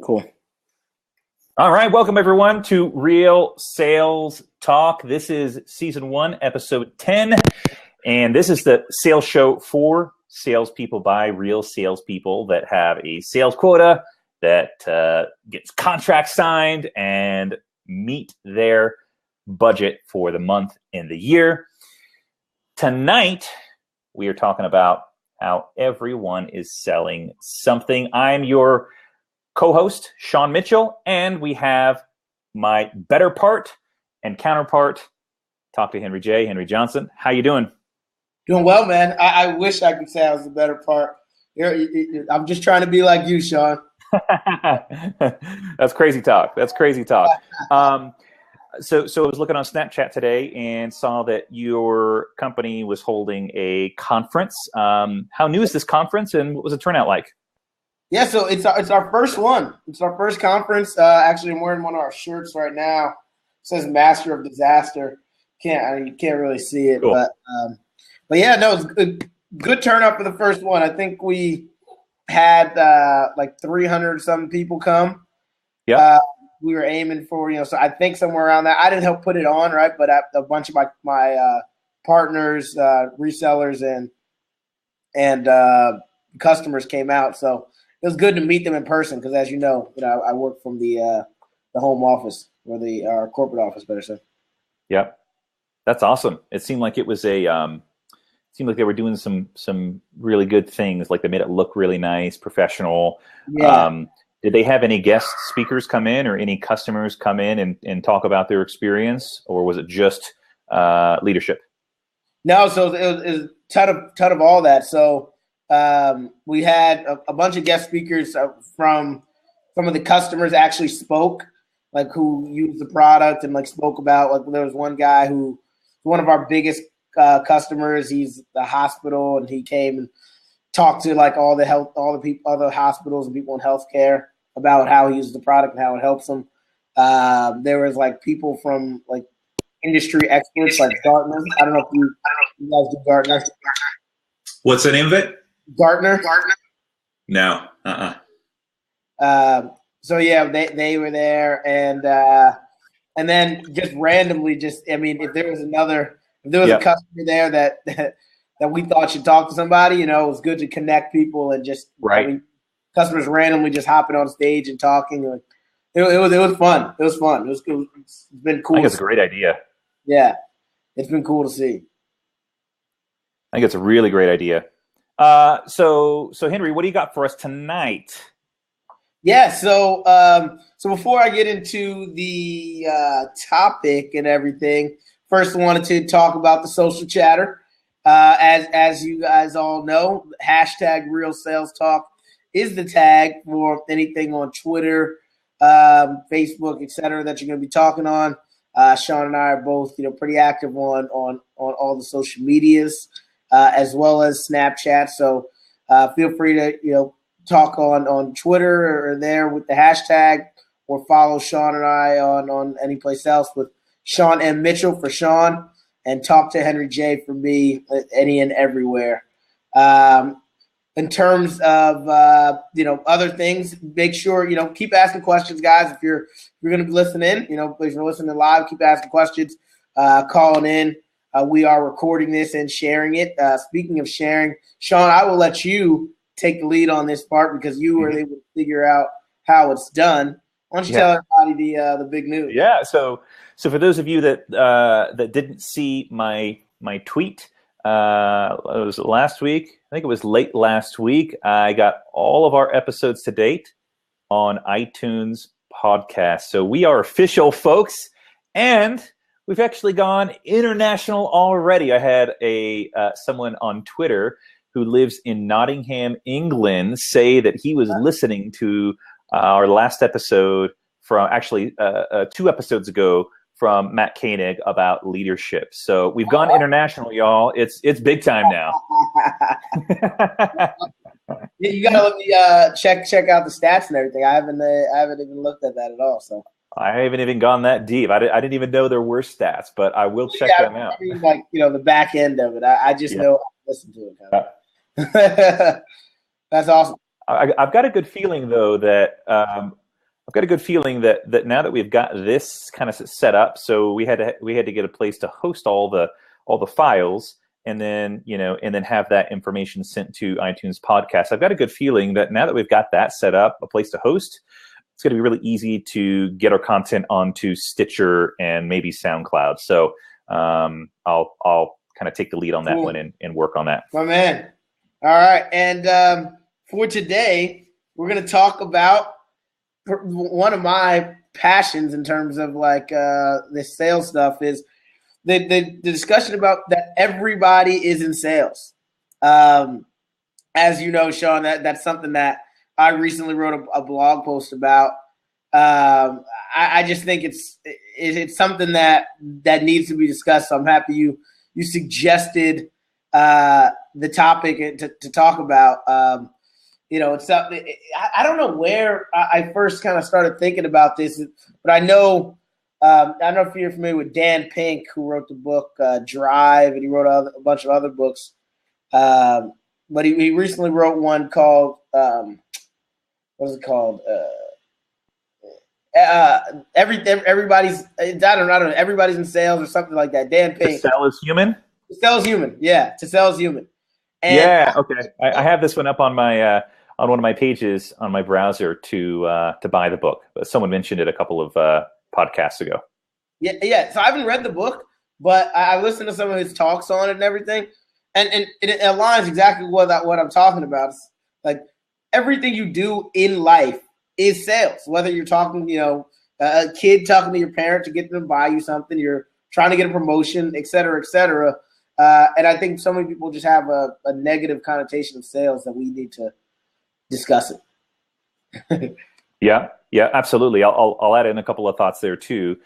Cool. All right, welcome everyone to Real Sales Talk. This is season 1, episode 10, and this is the sales show for salespeople by real salespeople that have a sales quota, that gets contracts signed and meet their budget for the month and the year. Tonight, we are talking about how everyone is selling something. I'm your co-host, Sean Mitchell, and we have my better part and counterpart, talk to Henry J. Henry Johnson. How you doing? Doing well, man. I wish I could say I was the better part. I'm just trying to be like you, Sean. That's crazy talk. So I was looking on Snapchat today and saw that your company was holding a conference. How new is this conference, and what was the turnout like? Yeah, so it's our first one. It's our first conference. Actually, I'm wearing one of our shirts right now. It says "Master of Disaster." You can't really see it, cool. but yeah, no, it's good turnout for the first one. I think we had like 300 some people come. Yeah, we were aiming for so I think somewhere around that. I didn't help put it on, right? But a bunch of my partners, resellers, and customers came out. So it was good to meet them in person because, as you know, I work from the home office or our corporate office, better said. Yep, that's awesome. It seemed like it was they were doing some really good things. Like they made it look really nice, professional. Yeah. Did they have any guest speakers come in or any customers come in and talk about their experience, or was it just leadership? No, so it was ton of all that. So we had a bunch of guest speakers from some of the customers actually spoke, like who used the product and like spoke about. Like there was one guy who, one of our biggest customers, he's the hospital, and he came and talked to like all the people, all the hospitals and people in healthcare about how he uses the product and how it helps them. There was like people from like industry experts like Gartner. I don't know if you guys do Gartner. What's the name of it? Gartner. No. So yeah, they were there, and then just randomly, if there was a customer there that we thought should talk to somebody, it was good to connect people and just customers randomly just hopping on stage and talking. It was fun. It was fun. It was cool. It's been cool. I think it's a great idea. Yeah, it's been cool to see. I think it's a really great idea. So Henry, what do you got for us tonight? Yeah, so before I get into the topic and everything, first I wanted to talk about the social chatter. As you guys all know, hashtag Real Sales Talk is the tag for anything on Twitter, Facebook, etc. that you're going to be talking on. Sean and I are both pretty active on all the social medias, as well as Snapchat. So feel free to talk on Twitter or there with the hashtag, or follow Sean and I on any place else with Sean M. Mitchell for Sean, and talk to Henry J for me, any and everywhere. In terms of other things, make sure keep asking questions, guys. If you're going to be listening, if you're listening live, keep asking questions, calling in. We are recording this and sharing it. Speaking of sharing, Sean, I will let you take the lead on this part because you were able to figure out how it's done. Why don't you tell everybody the big news? Yeah. So for those of you that didn't see my tweet, it was last week. I think it was late last week. I got all of our episodes to date on iTunes podcast. So we are official, folks, and we've actually gone international already. I had someone on Twitter who lives in Nottingham, England, say that he was listening to our last episode from actually 2 episodes ago from Matt Koenig about leadership. So we've gone international, y'all. It's big time now. You gotta let me check out the stats and everything. I haven't even looked at that at all. So I haven't even gone that deep. I didn't even know there were stats, but I will check them out. I mean, like the back end of it. I just know I listen to it. Kind of. That's awesome. I've got a good feeling though that I've got a good feeling that now that we've got this kind of set up, so we had to get a place to host all the files, and then have that information sent to iTunes Podcast. I've got a good feeling that now that we've got that set up, a place to host, it's going to be really easy to get our content onto Stitcher and maybe SoundCloud. So I'll kind of take the lead on that one and work on that. My man. All right. And for today, we're going to talk about one of my passions in terms of like this sales stuff is the discussion about that everybody is in sales. As you know, Sean, that's something that I recently wrote a blog post about. I just think it's something that needs to be discussed. So I'm happy you suggested the topic to talk about. It's something I don't know where I first kind of started thinking about this, but I know I don't know if you're familiar with Dan Pink, who wrote the book Drive, and he wrote a bunch of other books. But he recently wrote one called what is it called? Everybody's I don't know. Everybody's in sales or something like that. Dan Pink. To sell is human. To sell is human. Yeah, to sell is human. And, yeah. Okay. I have this one up on my on one of my pages on my browser to buy the book. Someone mentioned it a couple of podcasts ago. Yeah. So I haven't read the book, but I listened to some of his talks on it and everything, and it aligns exactly what I'm talking about. It's like everything you do in life is sales. Whether you're talking, a kid talking to your parent to get them to buy you something, you're trying to get a promotion, et cetera, et cetera. And I think so many people just have a negative connotation of sales that we need to discuss it. Yeah, absolutely. I'll add in a couple of thoughts there too.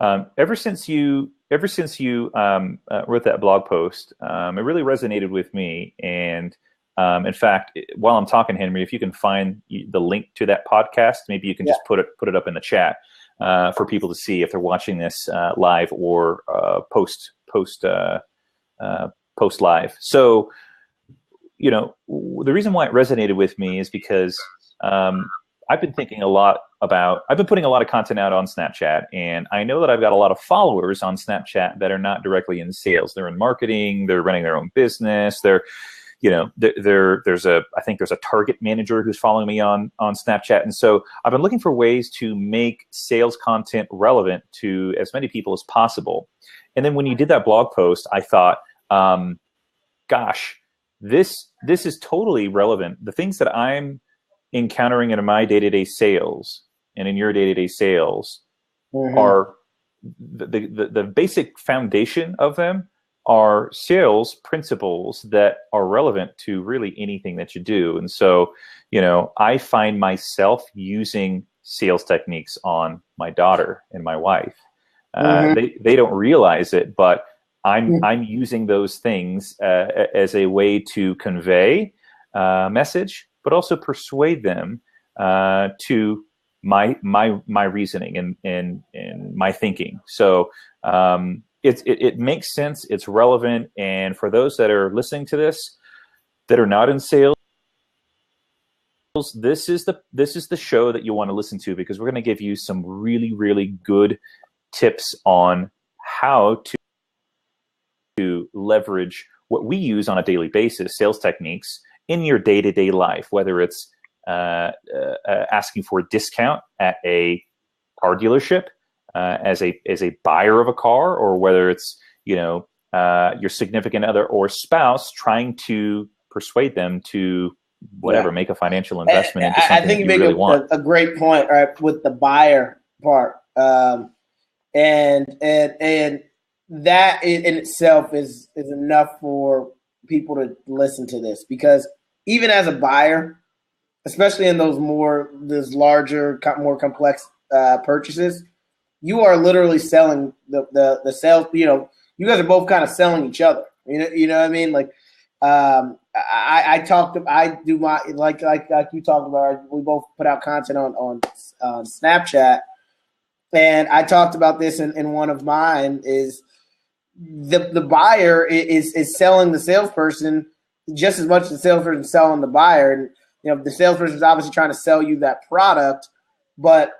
Ever since you wrote that blog post, it really resonated with me. And in fact, while I'm talking, Henry, if you can find the link to that podcast, maybe you can just put it up in the chat for people to see if they're watching this live or post live. So, the reason why it resonated with me is because I've been putting a lot of content out on Snapchat, and I know that I've got a lot of followers on Snapchat that are not directly in sales. They're in marketing, they're running their own business. There's a target manager who's following me on Snapchat. And so I've been looking for ways to make sales content relevant to as many people as possible. And then when you did that blog post, I thought, gosh, this is totally relevant. The things that I'm encountering in my day-to-day sales and in your day-to-day sales are the basic foundation of them are sales principles that are relevant to really anything that you do. And so, I find myself using sales techniques on my daughter and my wife. They don't realize it, but I'm using those things as a way to convey a message, but also persuade them to my reasoning and my thinking. So it makes sense. It's relevant, and for those that are listening to this that are not in sales, this is the show that you want to listen to, because we're going to give you some really, really good tips on how to leverage what we use on a daily basis, sales techniques, in your day-to-day life, whether it's asking for a discount at a car dealership, as a buyer of a car, or whether it's your significant other or spouse trying to persuade them to make a financial investment into something. I think you make really want. A great point, right, with the buyer part, and that in itself is enough for people to listen to this, because even as a buyer, especially in those larger, more complex purchases, you are literally selling the sales. You guys are both kind of selling each other. You know what I mean? Like, I do my like you talked about. We both put out content on Snapchat, and I talked about this in one of mine. Is the buyer is selling the salesperson just as much as the salesperson is selling the buyer, and the salesperson is obviously trying to sell you that product, but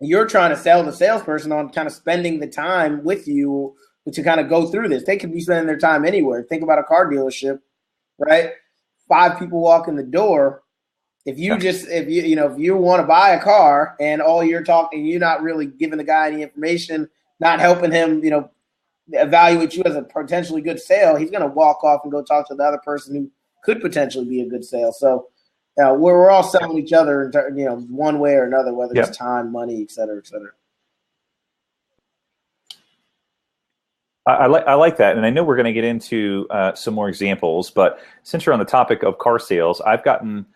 you're trying to sell the salesperson on kind of spending the time with you to kind of go through this. They could be spending their time anywhere. Think about a car dealership, right? 5 people walk in the door. If you want to buy a car and all you're talking, you're not really giving the guy any information, not helping him, evaluate you as a potentially good sale, he's going to walk off and go talk to the other person who could potentially be a good sale. So we're all selling each other, one way or another, whether it's time, money, et cetera, et cetera. I like that, and I know we're going to get into some more examples, but since you're on the topic of car sales, I've gotten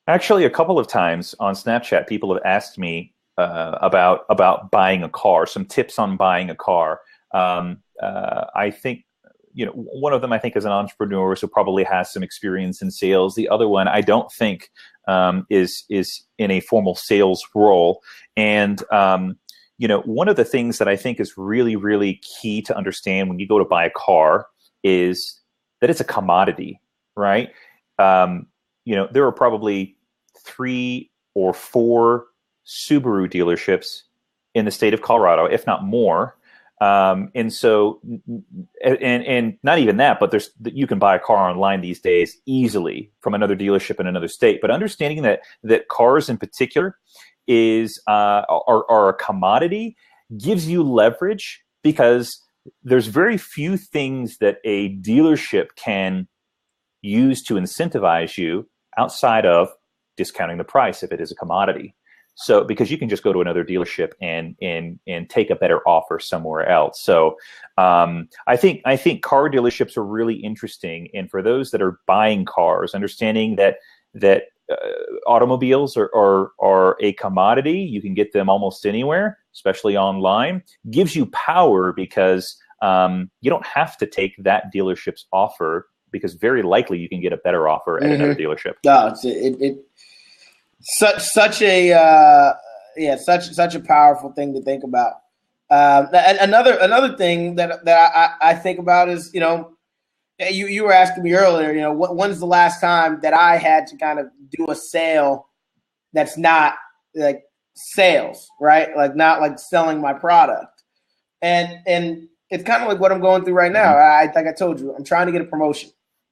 actually a couple of times on Snapchat, people have asked me about buying a car, some tips on buying a car. I think, one of them I think is an entrepreneur, so probably has some experience in sales. The other one I don't think is in a formal sales role, and one of the things that I think is really, really key to understand when you go to buy a car is that it's a commodity, right? There are probably 3 or 4 Subaru dealerships in the state of Colorado, if not more. And so, and not even that, but you can buy a car online these days easily from another dealership in another state. But understanding that cars in particular are a commodity gives you leverage, because there's very few things that a dealership can use to incentivize you outside of discounting the price if it is a commodity. So, because you can just go to another dealership and take a better offer somewhere else. So, I think car dealerships are really interesting, and for those that are buying cars, understanding that automobiles are a commodity, you can get them almost anywhere, especially online, gives you power, because you don't have to take that dealership's offer, because very likely you can get a better offer at another dealership. No, such a powerful thing to think about. Another thing that I think about is, you were asking me earlier, when's the last time that I had to kind of do a sale that's not like sales, right? Like not like selling my product. And it's kind of like what I'm going through right now. Like I told you, I'm trying to get a promotion,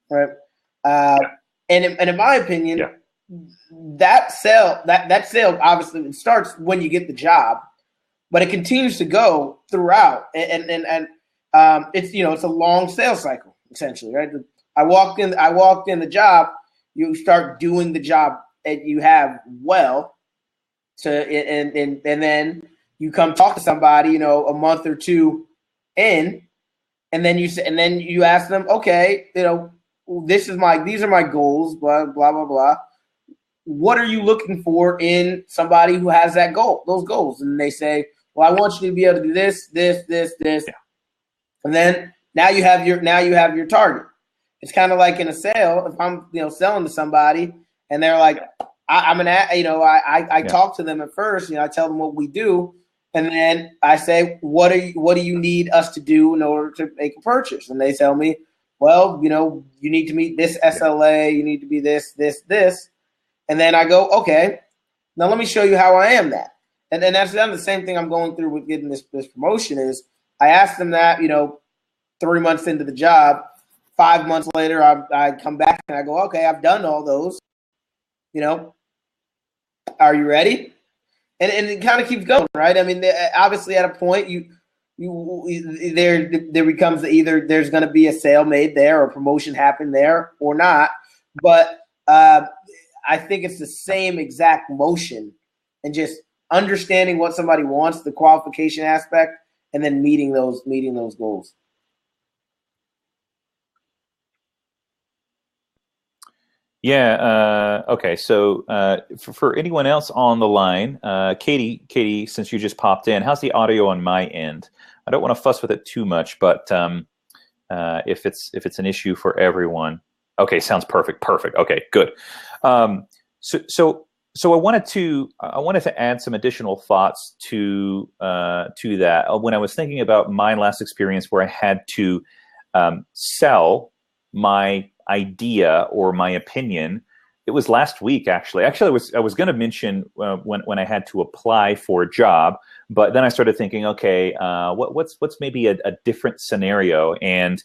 right? And in my opinion, that sale obviously it starts when you get the job, but it continues to go throughout. And it's it's a long sales cycle essentially, right? I walked in the job. You start doing the job that you have well, and then you come talk to somebody, a month or 2 in, and then you ask them, okay, these are my goals, blah blah blah blah. What are you looking for in somebody who has those goals? And they say, well, I want you to be able to do this. Yeah. And then now you have your target. It's kind of like in a sale. If I'm, selling to somebody and they're like, I talk to them at first, I tell them what we do. And then I say, what do you need us to do in order to make a purchase? And they tell me, well, you need to meet this SLA. You need to be this. And then I go, okay, now let me show you how I am that. And that's the same thing I'm going through with getting this promotion is I asked them that, 3 months into the job. 5 months later, I come back and I go, okay, I've done all those. Are you ready? And it kind of keeps going, right? I mean, obviously at a point there becomes either there's going to be a sale made there or promotion happen there or not. But I think it's the same exact motion, and just understanding what somebody wants, the qualification aspect, and then meeting those goals. Yeah. Okay. So for anyone else on the line, Katie, since you just popped in, how's the audio on my end? I don't want to fuss with it too much, but if it's an issue for everyone, okay, sounds perfect. Okay, good. So I wanted to add some additional thoughts to that. When I was thinking about my last experience where I had to sell my idea or my opinion It was last week, actually. Actually, I was going to mention when I had to apply for a job, but then I started thinking, okay, what's maybe a different scenario? And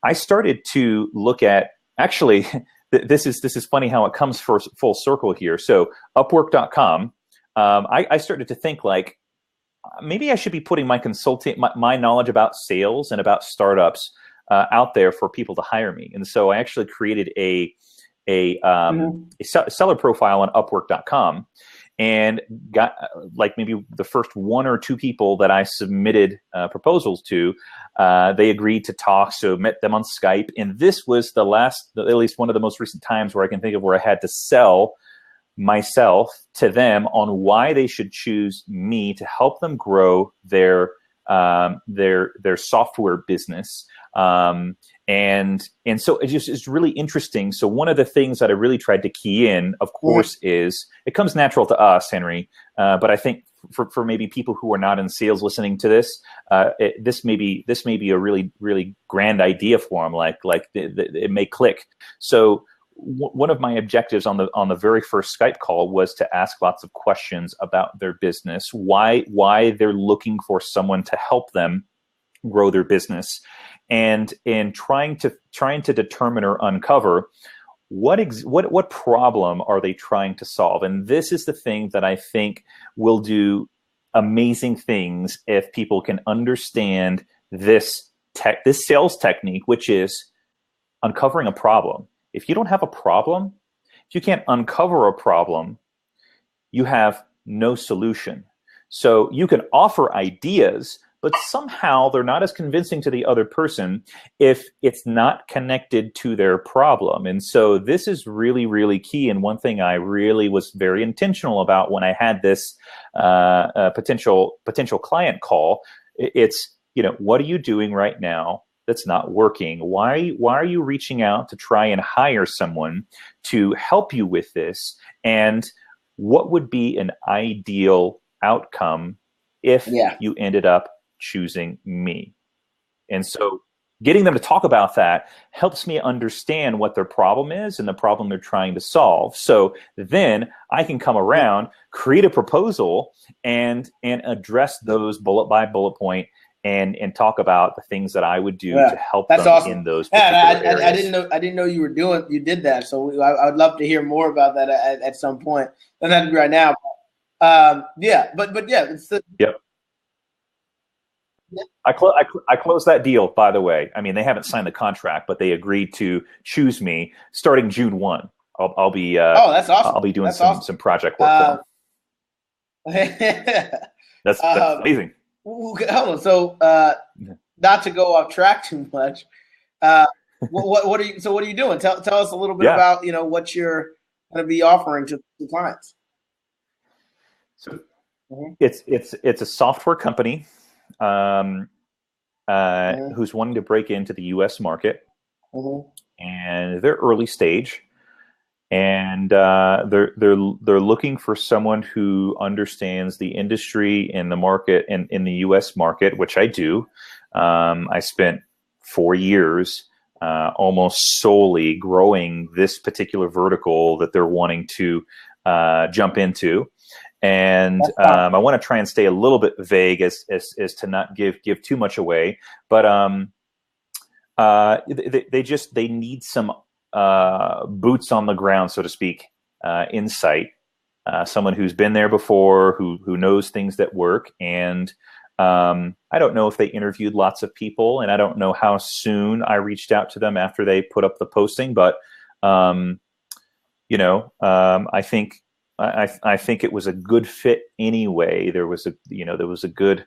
I started to look at, actually, this is funny how it comes full circle here. So Upwork.com, I started to think like, maybe I should be putting my knowledge about sales and about startups out there for people to hire me. And so I actually created a seller profile on Upwork.com, and got like maybe the first one or two people that I submitted proposals to. They agreed to talk, so met them on Skype. And this was at least one of the most recent times where I can think of where I had to sell myself to them on why they should choose me to help them grow their software business. And so it's really interesting. So one of the things that I really tried to key in, of course, is it comes natural to us, Henry. But I think for maybe people who are not in sales listening to this, this may be a really, really grand idea for them. Like it may click. So one of my objectives on the very first Skype call was to ask lots of questions about their business, why they're looking for someone to help them grow their business, and trying to determine or uncover what problem are they trying to solve. And this is the thing that I think will do amazing things if people can understand this sales technique, which is uncovering a problem. If you don't have a problem, if you can't uncover a problem, you have no solution. So you can offer ideas, but somehow they're not as convincing to the other person if it's not connected to their problem. And so this is really, really key. And one thing I really was very intentional about when I had this potential client call, it's, what are you doing right now that's not working? Why are you reaching out to try and hire someone to help you with this? And what would be an ideal outcome if you ended up choosing me? And so getting them to talk about that helps me understand what their problem is and the problem they're trying to solve. So then I can come around, create a proposal, and address those bullet by bullet point, and talk about the things that I would do to help them awesome. in those particular areas. I didn't know you did that. So I would love to hear more about that at some point. Doesn't have to be right now. But it's yep. I closed that deal, by the way. I mean, they haven't signed the contract, but they agreed to choose me starting June 1. I'll be that's awesome. I'll be doing some project work for them. That's amazing. Hold on. So, not to go off track too much, what are you doing? Tell us a little bit about what you're going to be offering to the clients. So, it's a software company who's wanting to break into the U.S. market, and they're early stage. And they're looking for someone who understands the industry and the market and in the U.S. market, which I do. I spent 4 years almost solely growing this particular vertical that they're wanting to jump into. And I want to try and stay a little bit vague as to not give too much away. But they need some boots on the ground, so to speak, insight, someone who's been there before, who knows things that work. And I don't know if they interviewed lots of people, and I don't know how soon I reached out to them after they put up the posting, but I think it was a good fit anyway. There was a good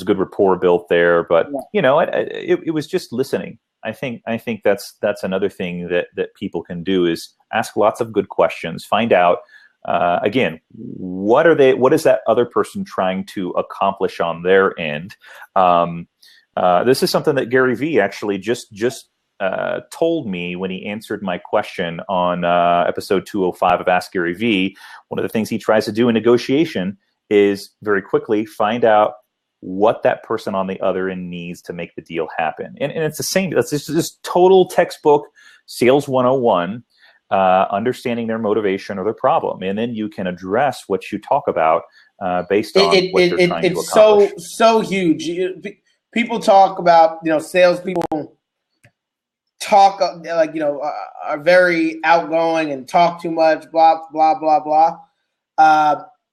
rapport built there, but it was just listening. I think that's another thing that people can do is ask lots of good questions, find out again, what is that other person trying to accomplish on their end? This is something that Gary Vee actually just told me when he answered my question on episode 205 of Ask Gary Vee. One of the things he tries to do in negotiation is very quickly find out what that person on the other end needs to make the deal happen. And it's the same. That's just total textbook sales 101. understanding their motivation or their problem, and then you can address what you talk about based on what they're trying to accomplish. It's so huge. People talk about, salespeople talk are very outgoing and talk too much, blah blah blah blah.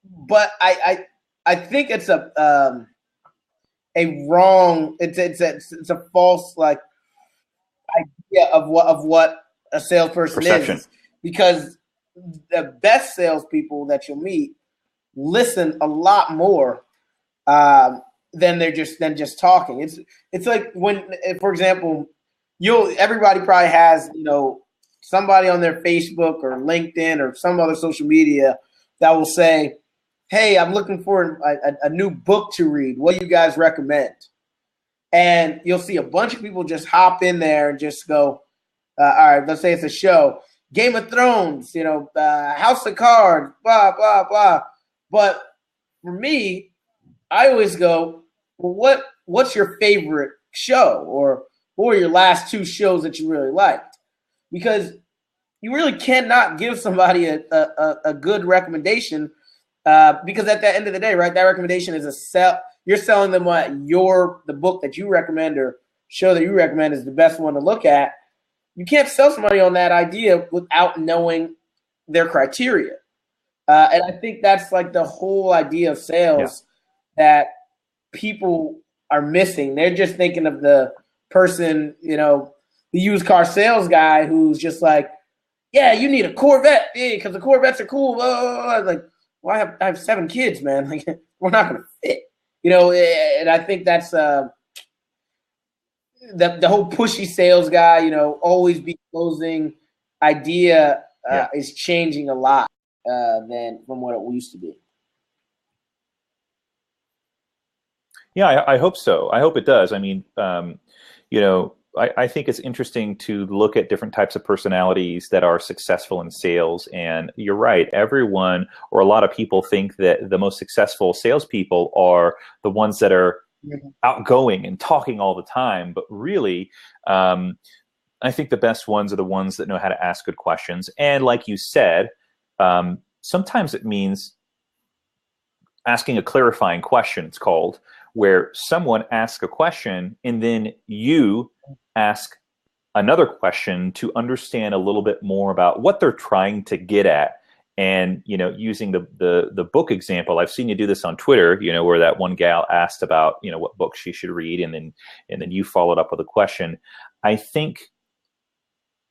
But I think it's a wrong. It's a false idea of what a salesperson Perception. is, because the best salespeople that you'll meet listen a lot more than just talking. It's like when, for example, everybody probably has somebody on their Facebook or LinkedIn or some other social media that will say, "Hey, I'm looking for a new book to read. What do you guys recommend?" And you'll see a bunch of people just hop in there and just go, all right, let's say it's a show, Game of Thrones, House of Cards, blah, blah, blah. But for me, I always go, well, what's your favorite show? Or what were your last 2 shows that you really liked? Because you really cannot give somebody a good recommendation, because at the end of the day, right, that recommendation is a sell. You're selling them the book that you recommend or show that you recommend is the best one to look at. You can't sell somebody on that idea without knowing their criteria. And I think that's like the whole idea of sales that people are missing. They're just thinking of the person, the used car sales guy who's just like, yeah, you need a Corvette, because the Corvettes are cool. Blah, blah, blah. Like, well, I have 7 kids, man. Like, we're not going to fit. And I think that's the whole pushy sales guy, always be closing idea is changing a lot than from what it used to be. Yeah, I hope so. I hope it does. I mean, I think it's interesting to look at different types of personalities that are successful in sales. And you're right, everyone or a lot of people think that the most successful salespeople are the ones that are outgoing and talking all the time. But really, I think the best ones are the ones that know how to ask good questions. And like you said, sometimes it means asking a clarifying question, it's called, where someone asks a question and then you ask another question to understand a little bit more about what they're trying to get at. And, using the book example, I've seen you do this on Twitter, where that one gal asked about, what book she should read. And then you followed up with a question. I think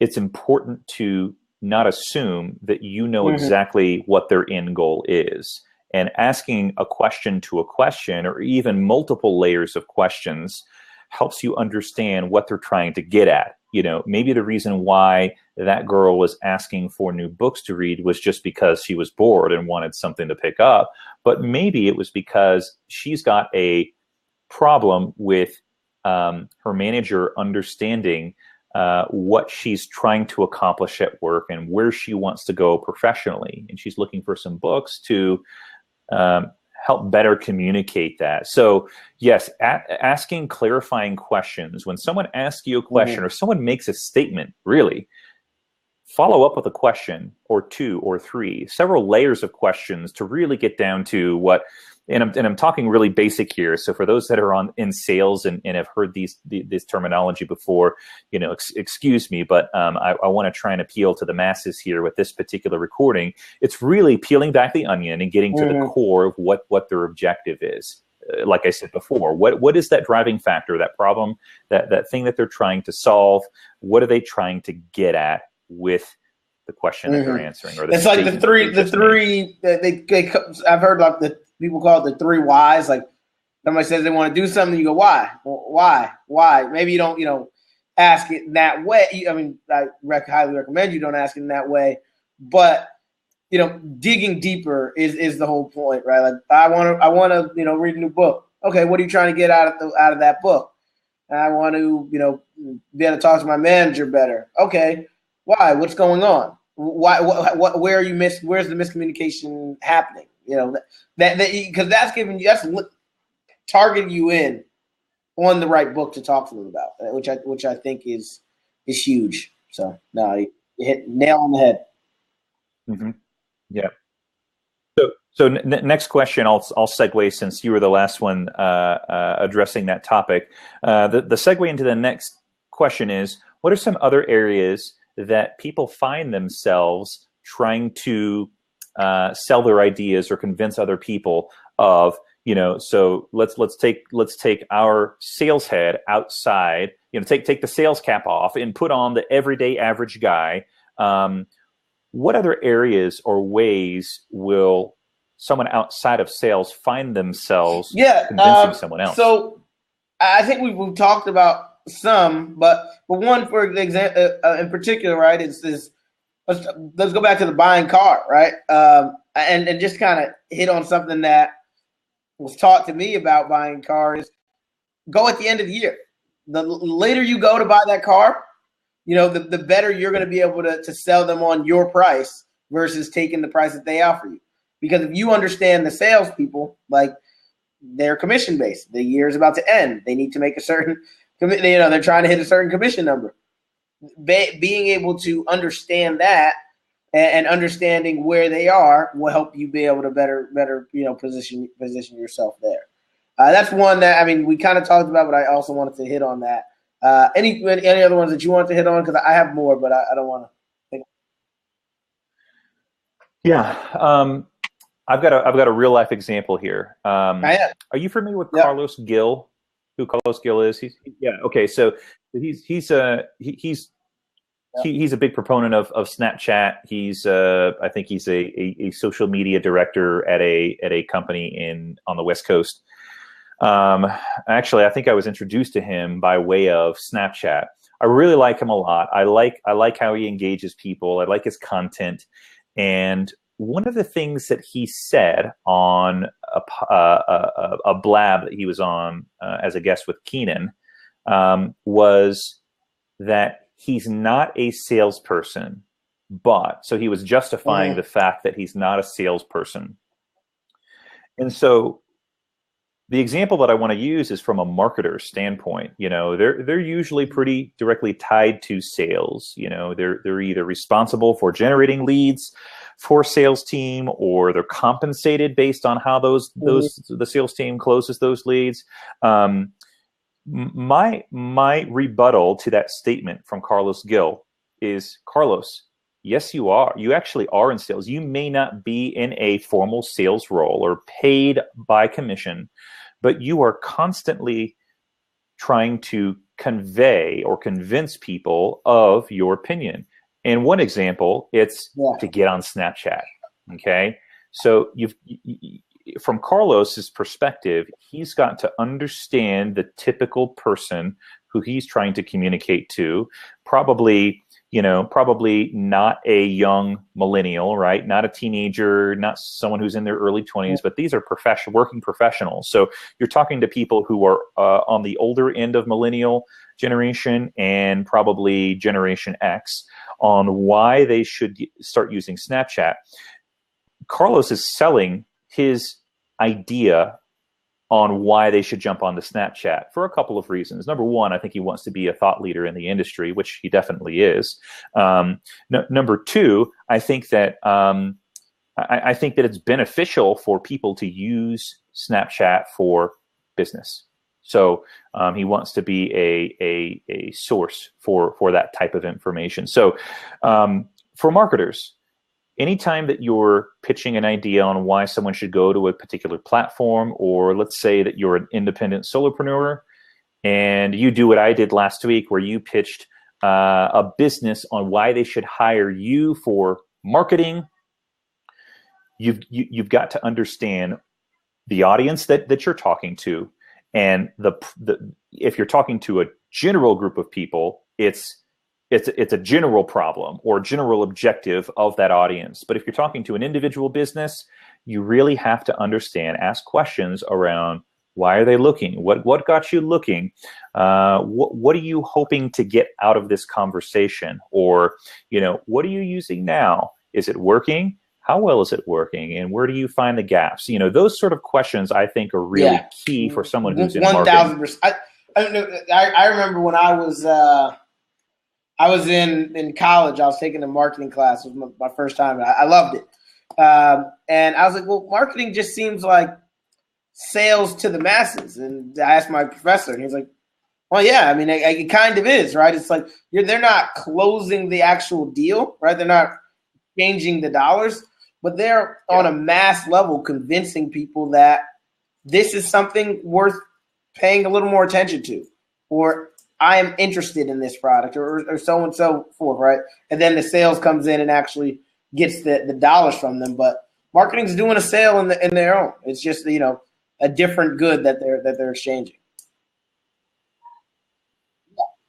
it's important to not assume that exactly what their end goal is. And asking a question to a question, or even multiple layers of questions, helps you understand what they're trying to get at. Maybe the reason why that girl was asking for new books to read was just because she was bored and wanted something to pick up. But maybe it was because she's got a problem with her manager understanding what she's trying to accomplish at work and where she wants to go professionally. And she's looking for some books to help better communicate that. So yes, asking clarifying questions. When someone asks you a question or someone makes a statement, really follow up with a question or 2 or 3, several layers of questions to really get down to what. And I'm talking really basic here. So for those that are in sales and have heard this terminology before, excuse me, but I want to try and appeal to the masses here with this particular recording. It's really peeling back the onion and getting to the core of what their objective is. Like I said before, what is that driving factor, that problem, that thing that they're trying to solve? What are they trying to get at with the question that they're answering? Or it's like the three. I've heard like people call it the 3 whys. Like somebody says they want to do something, you go, why? Well, why? Maybe you don't, ask it in that way. I mean, I highly recommend you don't ask it in that way. But digging deeper is the whole point, right? Like I want to read a new book. Okay, what are you trying to get out of that book? I want to be able to talk to my manager better. Okay, why? What's going on? Why? Where are you where's the miscommunication happening? That because that's targeting you in on the right book to talk to them about, which I think is huge. So no, You hit nail on the head. Mm-hmm. Yeah. So next question, I'll segue since you were the last one addressing that topic. The segue into the next question is, what are some other areas that people find themselves trying to sell their ideas or convince other people of? So let's take our sales head outside. Take the sales cap off and put on the everyday average guy. What other areas or ways will someone outside of sales find themselves convincing someone else? So I think we've talked about some, but one, for example, in particular, right, is let's go back to the buying car, right? And just kind of hit on something that was taught to me about buying cars. Go at the end of the year. The later you go to buy that car, the better you're going to be able to sell them on your price versus taking the price that they offer you. Because if you understand the salespeople, like they're commission based, the year is about to end. They need to make a certain, they're trying to hit a certain commission number. Being able to understand that and understanding where they are will help you be able to better position yourself there. That's one that we kind of talked about, but I also wanted to hit on that. Any other ones that you want to hit on? Because I have more, but I don't want to think. Yeah. I've got a real life example here. Are you familiar with Carlos Gil? Who Carlos Gil is? Okay. So he's a big proponent of Snapchat. I think he's a social media director at a company on the West Coast. Actually, I think I was introduced to him by way of Snapchat. I really like him a lot. I like how he engages people. I like his content. And one of the things that he said on a Blab that he was on as a guest with Keenan was that he's not a salesperson, so he was justifying the fact that he's not a salesperson. And so the example that I want to use is from a marketer's standpoint. They're usually pretty directly tied to sales. They're either responsible for generating leads for sales team, or they're compensated based on how the sales team closes those leads. My rebuttal to that statement from Carlos Gil is, Carlos, yes, you are. You actually are in sales. You may not be in a formal sales role or paid by commission, but you are constantly trying to convey or convince people of your opinion. And one example, it's to get on Snapchat. Okay. So from Carlos's perspective, he's got to understand the typical person who he's trying to communicate to. Probably not a young millennial, right? Not a teenager, not someone who's in their early 20s, but these are working professionals. So you're talking to people who are on the older end of millennial generation and probably Generation X on why they should start using Snapchat. Carlos is selling his idea on why they should jump onto Snapchat for a couple of reasons. Number one, I think he wants to be a thought leader in the industry, which he definitely is. Number two, I think that it's beneficial for people to use Snapchat for business. So he wants to be a source for that type of information. So for marketers, anytime that you're pitching an idea on why someone should go to a particular platform, or let's say that you're an independent solopreneur and you do what I did last week, where you pitched a business on why they should hire you for marketing, you've got to understand the audience that you're talking to. And if you're talking to a general group of people, it's a general problem or general objective of that audience. But if you're talking to an individual business, you really have to ask questions around, why are they looking? What got you looking? What are you hoping to get out of this conversation? Or, what are you using now? Is it working? How well is it working? And where do you find the gaps? Those sort of questions I think are really key for someone who's in marketing. 1,000%. I remember when I was I was in college. I was taking a marketing class. It was my first time. I loved it. And I was like, well, marketing just seems like sales to the masses. And I asked my professor, and he's like, well, yeah, I mean, it kind of is, right? It's like they're not closing the actual deal, right? They're not changing the dollars, but they're on a mass level convincing people that this is something worth paying a little more attention to, or I am interested in this product, or so and so forth, right? And then the sales comes in and actually gets the dollars from them. But marketing's doing a sale in their own. It's just a different good that they're exchanging.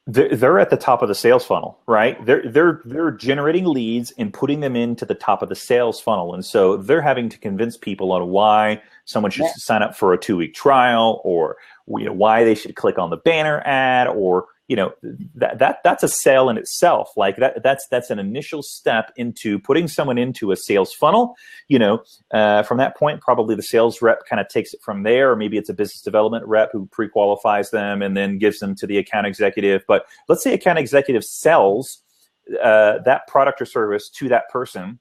They're at the top of the sales funnel, right? They're generating leads and putting them into the top of the sales funnel, and so they're having to convince people on why someone should sign up for a 2-week trial, or why they should click on the banner ad, or that's a sale in itself. Like that's an initial step into putting someone into a sales funnel. From that point, probably the sales rep kind of takes it from there, or maybe it's a business development rep who pre-qualifies them and then gives them to the account executive. But let's say account executive sells that product or service to that person.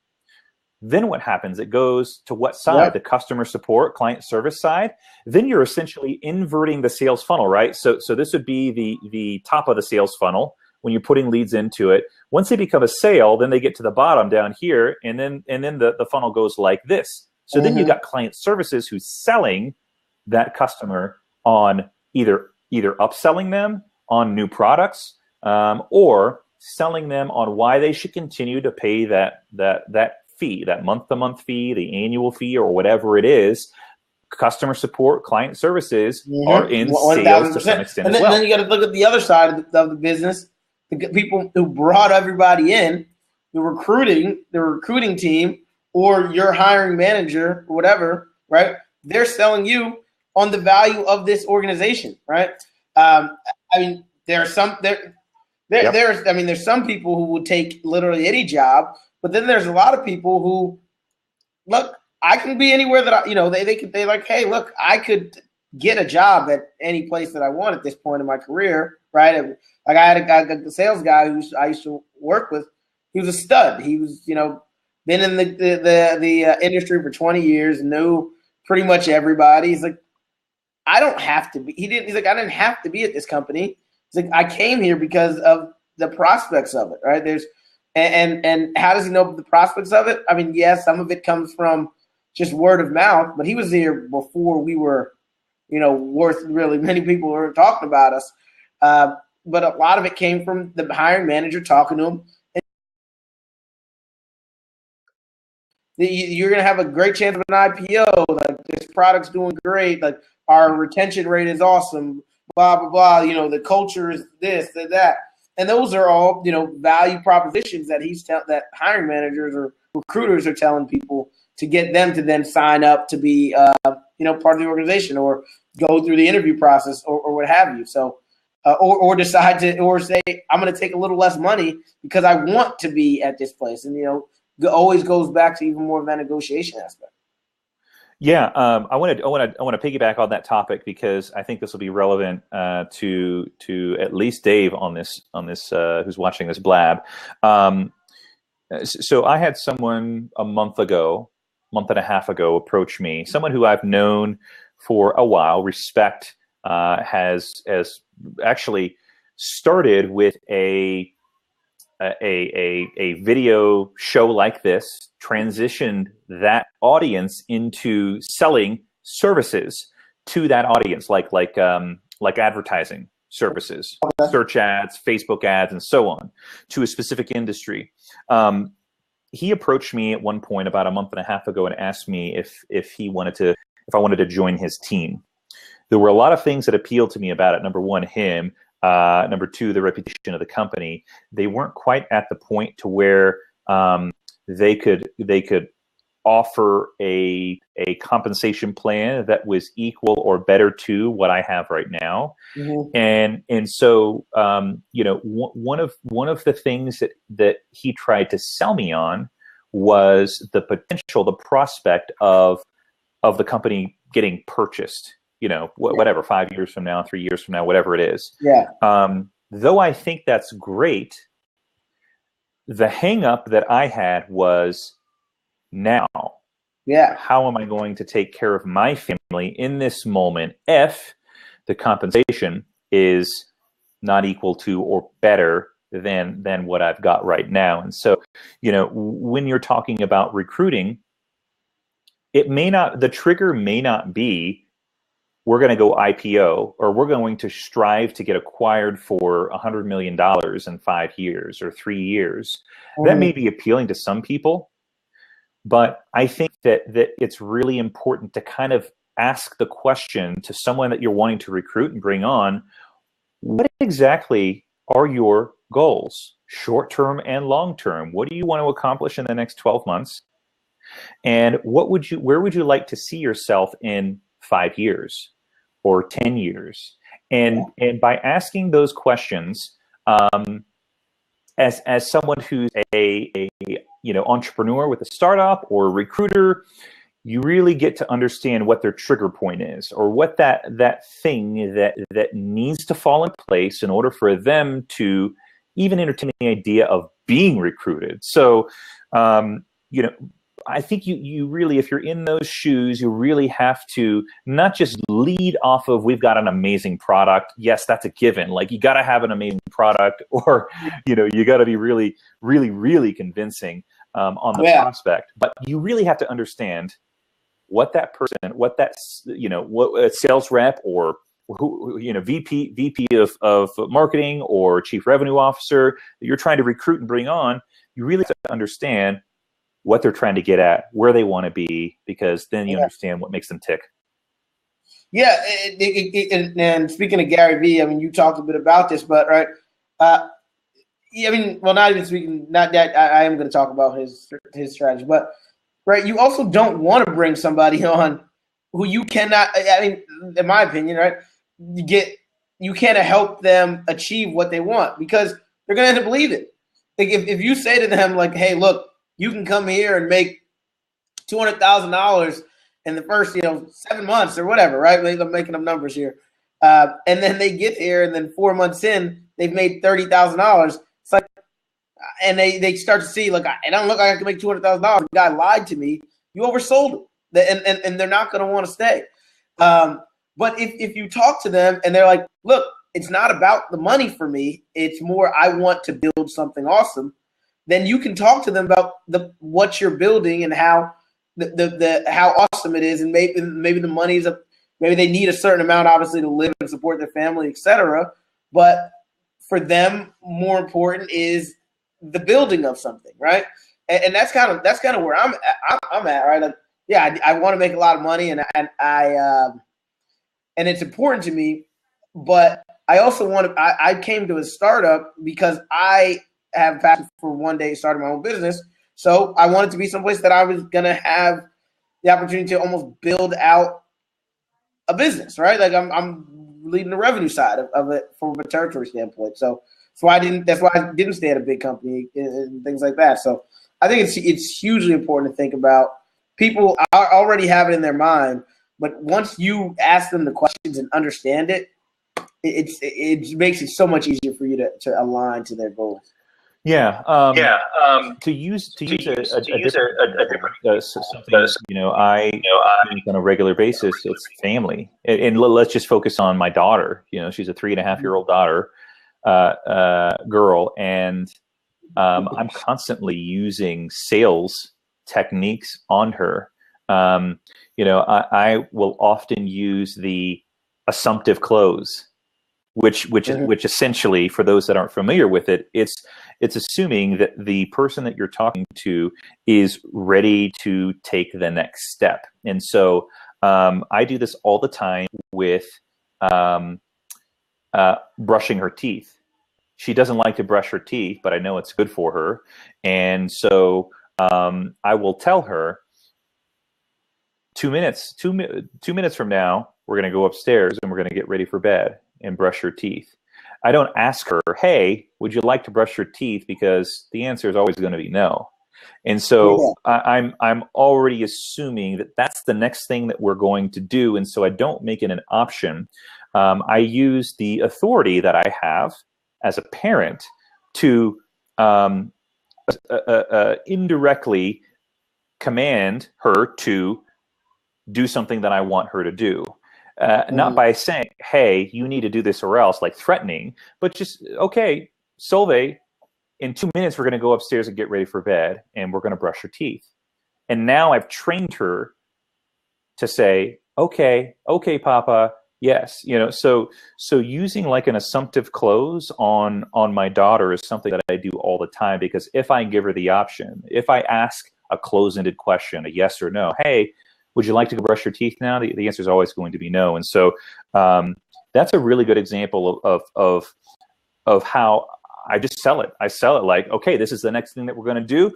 Then what happens? It goes to what side? Yep. The customer support, client service side. Then you're essentially inverting the sales funnel, right? So this would be the top of the sales funnel when you're putting leads into it. Once they become a sale, then they get to the bottom down here, and then the funnel goes like this. So then you got client services who's selling that customer on either upselling them on new products, or selling them on why they should continue to pay that fee, that month-to-month fee, the annual fee, or whatever it is. Customer support, client services are in sales to some extent as well. Then you got to look at the other side of the business. The people who brought everybody in, the recruiting team, or your hiring manager, or whatever, right? They're selling you on the value of this organization, right? I mean, there's some people who would take literally any job. But then there's a lot of people who, look, I can be anywhere that they like, hey, look, I could get a job at any place that I want at this point in my career, right? Like I had a sales guy who I used to work with. He was a stud. He was, been in the industry for 20 years, knew pretty much everybody. He's like, I don't have to be. He's like, I didn't have to be at this company. He's like, I came here because of the prospects of it, right? And how does he know the prospects of it? I mean, yes, some of it comes from just word of mouth, but he was here before we were, worth really many people were talking about us. But a lot of it came from the hiring manager talking to him. You're going to have a great chance of an IPO. Like, this product's doing great. Like, our retention rate is awesome. Blah, blah, blah. The culture is this, that. And those are all, value propositions that that hiring managers or recruiters are telling people to get them to then sign up to be, part of the organization, or go through the interview process, or what have you. So, or decide to, or say, I'm going to take a little less money because I want to be at this place. And, it always goes back to even more of that negotiation aspect. Yeah, I want to piggyback on that topic, because I think this will be relevant to at least Dave on this who's watching this Blab. So I had someone a month and a half ago, approach me. Someone who I've known for a while, respect, has actually started with a video show like this, transitioned that audience into selling services to that audience, like advertising services, search ads, Facebook ads, and so on, to a specific industry. He approached me at one point about a month and a half ago and asked me if I wanted to join his team. There were a lot of things that appealed to me about it. Number one, him. Number two, the reputation of the company. They weren't quite at the point to where they could offer a compensation plan that was equal or better to what I have right now. Mm-hmm. And so one of the things that he tried to sell me on was the potential, the prospect of the company getting purchased. Whatever, 5 years from now, 3 years from now, whatever it is. Yeah. Though I think that's great, the hang up that I had was, now, how am I going to take care of my family in this moment if the compensation is not equal to or better than what I've got right now? And so, when you're talking about recruiting, the trigger may not be, we're going to go IPO, or we're going to strive to get acquired for $100 million in 5 years or 3 years. That may be appealing to some people, but I think that it's really important to kind of ask the question to someone that you're wanting to recruit and bring on, what exactly are your goals, short-term and long-term? What do you want to accomplish in the next 12 months? And where would you like to see yourself in 5 years or 10 years? And by asking those questions, as someone who's a entrepreneur with a startup or a recruiter, you really get to understand what their trigger point is, or what that thing that needs to fall in place in order for them to even entertain the idea of being recruited. So, I think you really, if you're in those shoes, you really have to not just lead off of, we've got an amazing product. Yes, that's a given. Like, you got to have an amazing product, or, you got to be really, really, really convincing on the prospect. But you really have to understand what that person, what a sales rep, or VP of marketing or chief revenue officer that you're trying to recruit and bring on. You really have to understand what they're trying to get at, where they want to be, because then you understand what makes them tick. Yeah, and speaking of Gary Vee, I mean, you talked a bit about this, but right, not even speaking. Not that I am going to talk about his strategy, but right, you also don't want to bring somebody on who you cannot. I mean, in my opinion, right, you can't help them achieve what they want, because they're going to end up leaving. Like, if you say to them, like, hey, look, you can come here and make $200,000 in the first, 7 months or whatever, right? I'm making up numbers here. And then they get here, and then 4 months in, they've made $30,000. It's like, and they start to see, like, I don't look like I can make $200,000. The guy lied to me. You oversold them, and they're not going to want to stay. But if you talk to them and they're like, look, it's not about the money for me. It's more, I want to build something awesome. Then you can talk to them about what you're building and how how awesome it is, and maybe the money's maybe they need a certain amount, obviously, to live and support their family, etc. But for them, more important is the building of something, right? And that's kind of where I'm at, right? Like, I want to make a lot of money, and it's important to me, but I also I came to a startup because I have passion for one day starting my own business. So I wanted to be someplace that I was going to have the opportunity to almost build out a business, right? Like, I'm leading the revenue side of it from a territory standpoint. So that's why I didn't stay at a big company and things like that. So I think it's hugely important to think about. People already have it in their mind, but once you ask them the questions and understand it, it makes it so much easier for you to align to their goals. Yeah. To use a different something, I think on a regular basis, it's family. And let's just focus on my daughter. She's a 3.5-year-old daughter, girl, and I'm constantly using sales techniques on her. I will often use the assumptive close, which essentially, for those that aren't familiar with it, it's assuming that the person that you're talking to is ready to take the next step. And so I do this all the time with brushing her teeth. She doesn't like to brush her teeth, but I know it's good for her. And so I will tell her, 2 minutes from now, we're going to go upstairs and we're going to get ready for bed and brush your teeth. I don't ask her, hey, would you like to brush your teeth? Because the answer is always going to be no. And so I'm already assuming that that's the next thing that we're going to do. And so I don't make it an option. I use the authority that I have as a parent to indirectly command her to do something that I want her to do. Not by saying, hey, you need to do this or else, like threatening, but just, okay, Solveig, in 2 minutes, we're going to go upstairs and get ready for bed, and we're going to brush your teeth. And now I've trained her to say, okay, Papa, yes. So using like an assumptive close on my daughter is something that I do all the time, because if I give her the option, if I ask a close-ended question, a yes or no, hey, would you like to go brush your teeth now? The answer is always going to be no. And so that's a really good example of how I just sell it. I sell it like, okay, this is the next thing that we're going to do.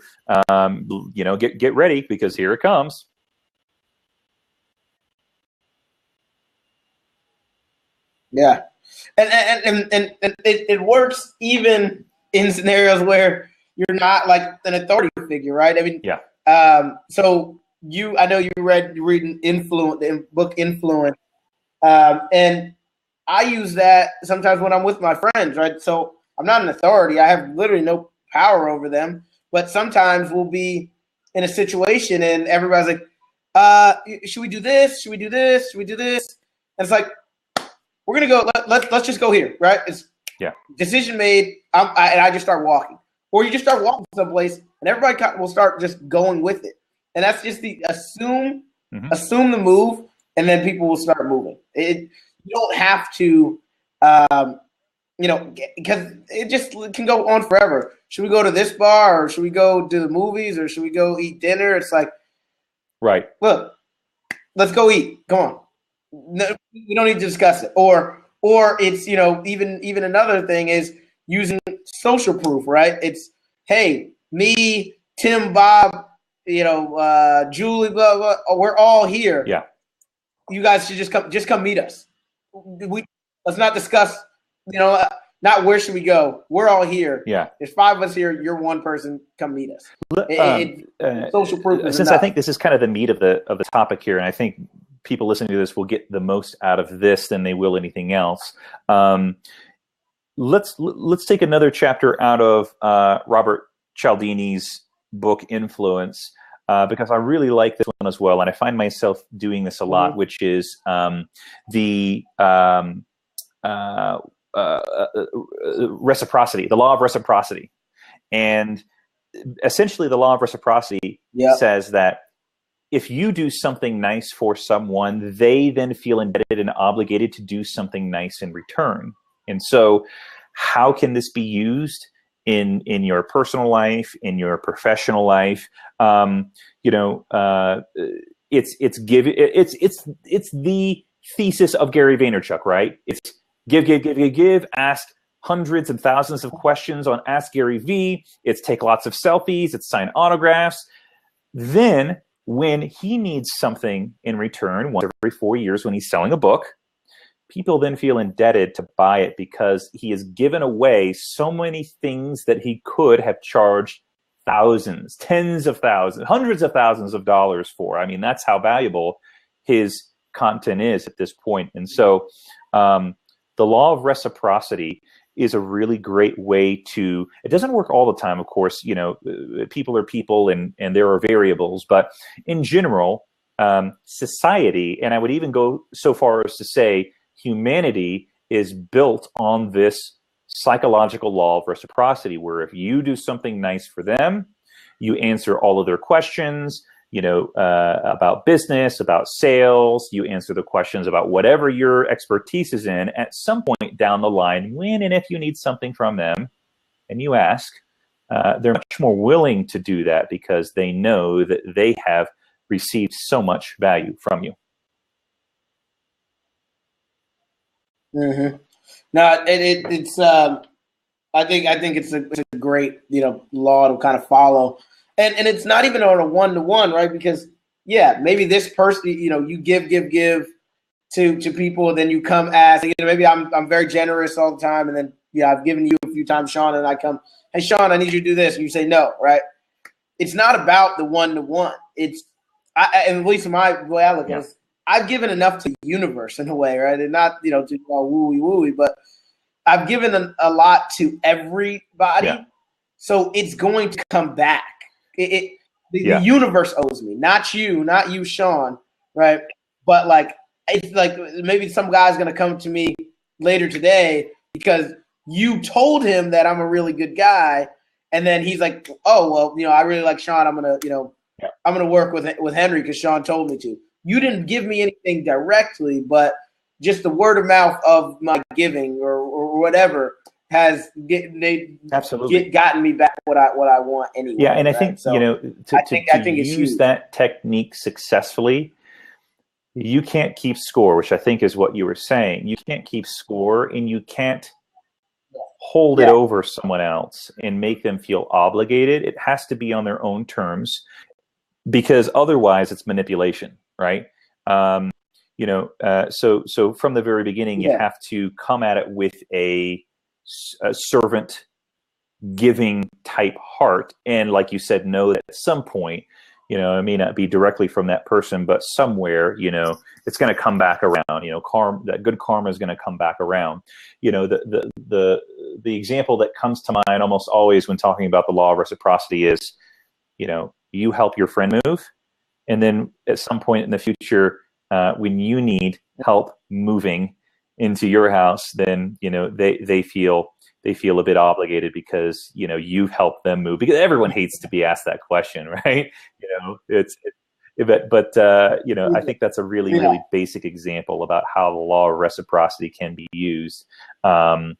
Get ready, because here it comes. Yeah, and it works even in scenarios where you're not like an authority figure, right? I mean, yeah. So I know you're reading the book Influence, and I use that sometimes when I'm with my friends, right? So I'm not an authority; I have literally no power over them. But sometimes we'll be in a situation, and everybody's like, "Should we do this? Should we do this? Should we do this?" And it's like, we're gonna go. Let's just go here, right? It's decision made, and I just start walking, or you just start walking someplace, and everybody will start just going with it. And that's just the assume the move, and then people will start moving. You don't have to, because it just can go on forever. Should we go to this bar, or should we go to the movies, or should we go eat dinner? It's like, right. Look, let's go eat. Come on. No, we don't need to discuss it. Or it's, even another thing is using social proof, right? It's, hey, me, Tim, Bob, Julie, blah, blah, we're all here. Yeah. You guys should just come meet us. Let's not discuss, not where should we go. We're all here. Yeah. There's 5 of us here. You're one person. Come meet us. Social proof is since enough. I think this is kind of the meat of the topic here, and I think people listening to this will get the most out of this than they will anything else. Let's take another chapter out of Robert Cialdini's book Influence, because I really like this one as well, and I find myself doing this a lot, which is the reciprocity, the law of reciprocity. And essentially the law of reciprocity says that if you do something nice for someone, they then feel indebted and obligated to do something nice in return. And so how can this be used in your personal life, in your professional life? It's the thesis of Gary Vaynerchuk, right? It's give, ask hundreds and thousands of questions on Ask Gary V. It's take lots of selfies, it's sign autographs. Then when he needs something in return, once every 4 years when he's selling a book, people then feel indebted to buy it because he has given away so many things that he could have charged thousands, tens of thousands, hundreds of thousands of dollars for. I mean, that's how valuable his content is at this point. And so the law of reciprocity is a really great way to, it doesn't work all the time, of course, people are people and there are variables, but in general, society, and I would even go so far as to say humanity, is built on this psychological law of reciprocity, where if you do something nice for them, you answer all of their questions, about business, about sales, you answer the questions about whatever your expertise is in. At some point down the line, when and if you need something from them and you ask, they're much more willing to do that because they know that they have received so much value from you. Mm-hmm. No, it's I think it's a great law to kind of follow, and it's not even on a 1-to-1, right? Because maybe this person you give to people, and then you come ask. Maybe I'm very generous all the time, and then I've given you a few times, Sean, and I come, hey Sean, I need you to do this, and you say no, right? It's not about the 1-to-1. It's at least the way I look at it, I've given enough to the universe in a way, right? And not to wooey, but I've given a lot to everybody. So it's going to come back. The universe owes me, not you, Sean, right? But like, it's like maybe some guy's going to come to me later today because you told him that I'm a really good guy. And then he's like, oh, well, I really like Sean. I'm going to, I'm going to work with Henry because Sean told me to. You didn't give me anything directly, but just the word of mouth of my giving or whatever has absolutely gotten me back what I want anyway. Yeah, and I right? think, so I think use that technique successfully, you can't keep score, which I think is what you were saying. You can't keep score, and you can't hold it over someone else and make them feel obligated. It has to be on their own terms, because otherwise it's manipulation, right? So from the very beginning, you have to come at it with a servant giving type heart, and like you said, know that at some point, it may not be directly from that person, but somewhere, it's going to come back around. That good karma is going to come back around. The example that comes to mind almost always when talking about the law of reciprocity is, you help your friend move, and then at some point in the future, when you need help moving into your house, then they feel a bit obligated because you've helped them move, because everyone hates to be asked that question, right? I think that's a really basic example about how the law of reciprocity can be used. I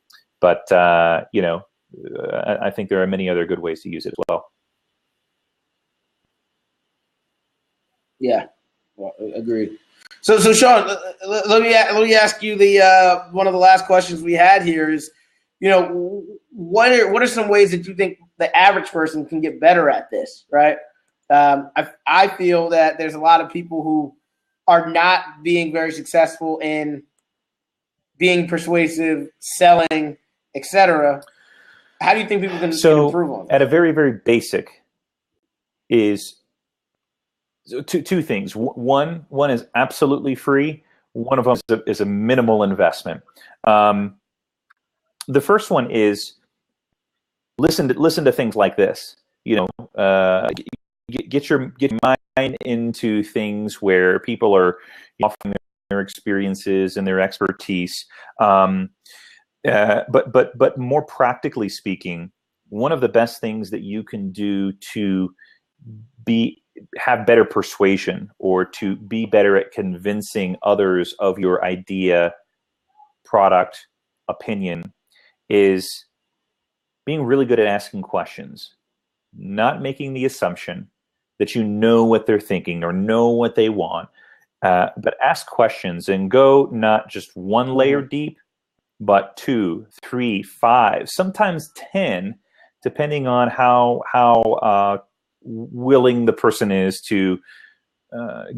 think there are many other good ways to use it as well. Yeah, well, agreed. So Sean, let me ask you the one of the last questions we had here is, what are some ways that you think the average person can get better at this, right? I feel that there's a lot of people who are not being very successful in being persuasive, selling, etc. How do you think people can improve on that? At a very, very basic is two things. One is absolutely free. One of them is a minimal investment. The first one is listen to things like this. Get your mind into things where people are offering their experiences and their expertise. But more practically speaking, one of the best things that you can do to have better persuasion, or to be better at convincing others of your idea, product, opinion, is being really good at asking questions, not making the assumption that you know what they're thinking or know what they want, but ask questions and go not just one layer deep, but 2, 3, 5, sometimes 10, depending on how willing the person is to